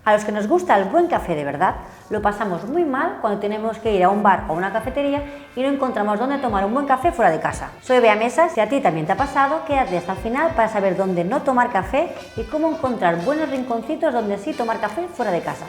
A los que nos gusta el buen café de verdad, lo pasamos muy mal cuando tenemos que ir a un bar o una cafetería y no encontramos dónde tomar un buen café fuera de casa. Soy Bea Mesas, si a ti también te ha pasado, quédate hasta el final para saber dónde no tomar café y cómo encontrar buenos rinconcitos donde sí tomar café fuera de casa.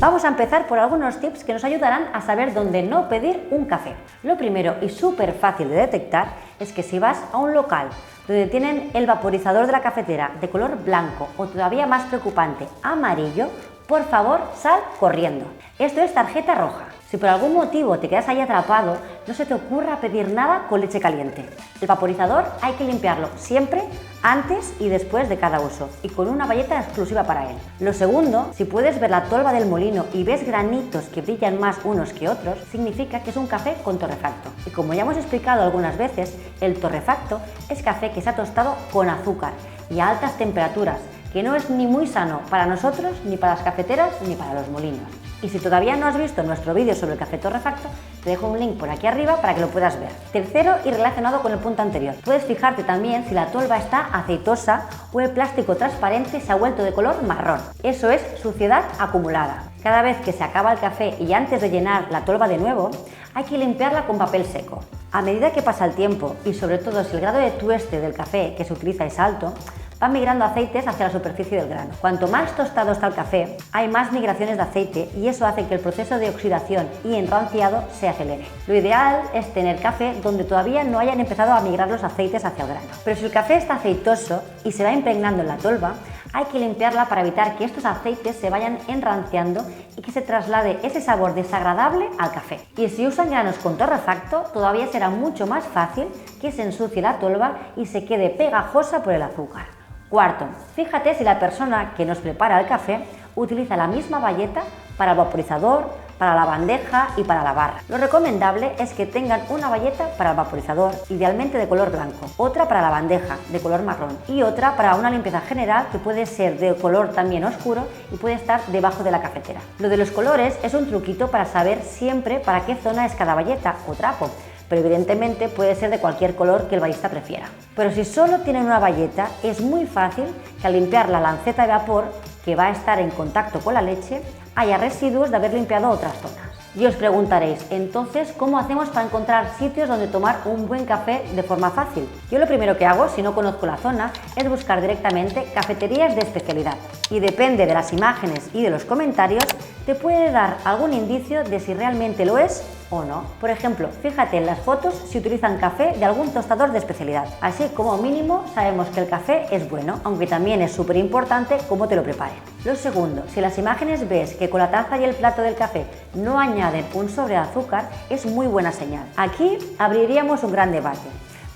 Vamos a empezar por algunos tips que nos ayudarán a saber dónde no pedir un café. Lo primero y súper fácil de detectar es que si vas a un local donde tienen el vaporizador de la cafetera de color blanco o todavía más preocupante, amarillo, por favor sal corriendo. Esto es tarjeta roja. Si por algún motivo te quedas ahí atrapado, no se te ocurra pedir nada con leche caliente. El vaporizador hay que limpiarlo siempre antes y después de cada uso y con una bayeta exclusiva para él. Lo segundo, si puedes ver la tolva del molino y ves granitos que brillan más unos que otros, significa que es un café con torrefacto. Y como ya hemos explicado algunas veces, el torrefacto es café que se ha tostado con azúcar y a altas temperaturas, que no es ni muy sano para nosotros, ni para las cafeteras, ni para los molinos. Y si todavía no has visto nuestro vídeo sobre el café torrefacto, te dejo un link por aquí arriba para que lo puedas ver. Tercero, y relacionado con el punto anterior, puedes fijarte también si la tolva está aceitosa o el plástico transparente se ha vuelto de color marrón. Eso es suciedad acumulada. Cada vez que se acaba el café y antes de llenar la tolva de nuevo, hay que limpiarla con papel seco. A medida que pasa el tiempo y sobre todo si el grado de tueste del café que se utiliza es alto, van migrando aceites hacia la superficie del grano. Cuanto más tostado está el café, hay más migraciones de aceite y eso hace que el proceso de oxidación y enranciado se acelere. Lo ideal es tener café donde todavía no hayan empezado a migrar los aceites hacia el grano. Pero si el café está aceitoso y se va impregnando en la tolva, hay que limpiarla para evitar que estos aceites se vayan enranciando y que se traslade ese sabor desagradable al café. Y si usan granos con torrefacto, todavía será mucho más fácil que se ensucie la tolva y se quede pegajosa por el azúcar. Cuarto, fíjate si la persona que nos prepara el café utiliza la misma bayeta para el vaporizador, para la bandeja y para la barra. Lo recomendable es que tengan una bayeta para el vaporizador, idealmente de color blanco, otra para la bandeja, de color marrón, y otra para una limpieza general que puede ser de color también oscuro y puede estar debajo de la cafetera. Lo de los colores es un truquito para saber siempre para qué zona es cada bayeta o trapo, pero evidentemente puede ser de cualquier color que el barista prefiera. Pero si solo tienen una bayeta, es muy fácil que al limpiar la lanceta de vapor, que va a estar en contacto con la leche, haya residuos de haber limpiado otras zonas. Y os preguntaréis, entonces, ¿cómo hacemos para encontrar sitios donde tomar un buen café de forma fácil? Yo lo primero que hago, si no conozco la zona, es buscar directamente cafeterías de especialidad. Y depende de las imágenes y de los comentarios, te puede dar algún indicio de si realmente lo es o no. Por ejemplo, fíjate en las fotos si utilizan café de algún tostador de especialidad. Así, como mínimo, sabemos que el café es bueno, aunque también es súper importante cómo te lo preparen. Lo segundo, si en las imágenes ves que con la taza y el plato del café no añaden un sobre de azúcar, es muy buena señal. Aquí abriríamos un gran debate.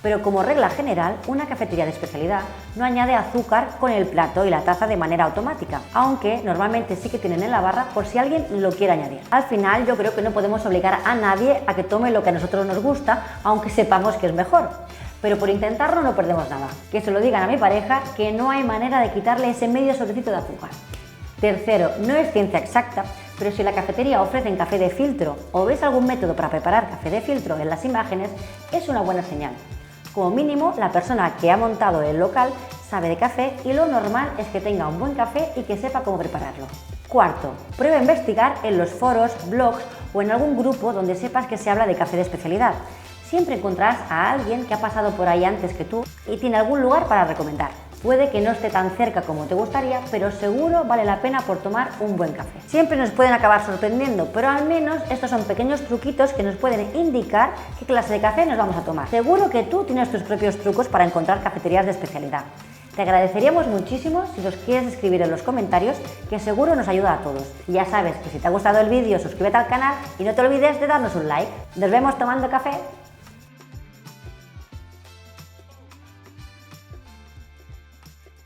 Pero como regla general, una cafetería de especialidad no añade azúcar con el plato y la taza de manera automática, aunque normalmente sí que tienen en la barra por si alguien lo quiere añadir. Al final yo creo que no podemos obligar a nadie a que tome lo que a nosotros nos gusta, aunque sepamos que es mejor. Pero por intentarlo no perdemos nada. Que se lo digan a mi pareja que no hay manera de quitarle ese medio sobrecito de azúcar. Tercero, no es ciencia exacta, pero si la cafetería ofrecen café de filtro o ves algún método para preparar café de filtro en las imágenes, es una buena señal. Como mínimo, la persona que ha montado el local sabe de café y lo normal es que tenga un buen café y que sepa cómo prepararlo. Cuarto, prueba a investigar en los foros, blogs o en algún grupo donde sepas que se habla de café de especialidad. Siempre encontrarás a alguien que ha pasado por ahí antes que tú y tiene algún lugar para recomendar. Puede que no esté tan cerca como te gustaría, pero seguro vale la pena por tomar un buen café. Siempre nos pueden acabar sorprendiendo, pero al menos estos son pequeños truquitos que nos pueden indicar qué clase de café nos vamos a tomar. Seguro que tú tienes tus propios trucos para encontrar cafeterías de especialidad. Te agradeceríamos muchísimo si los quieres escribir en los comentarios, que seguro nos ayuda a todos. Y ya sabes que si te ha gustado el vídeo, suscríbete al canal y no te olvides de darnos un like. Nos vemos tomando café.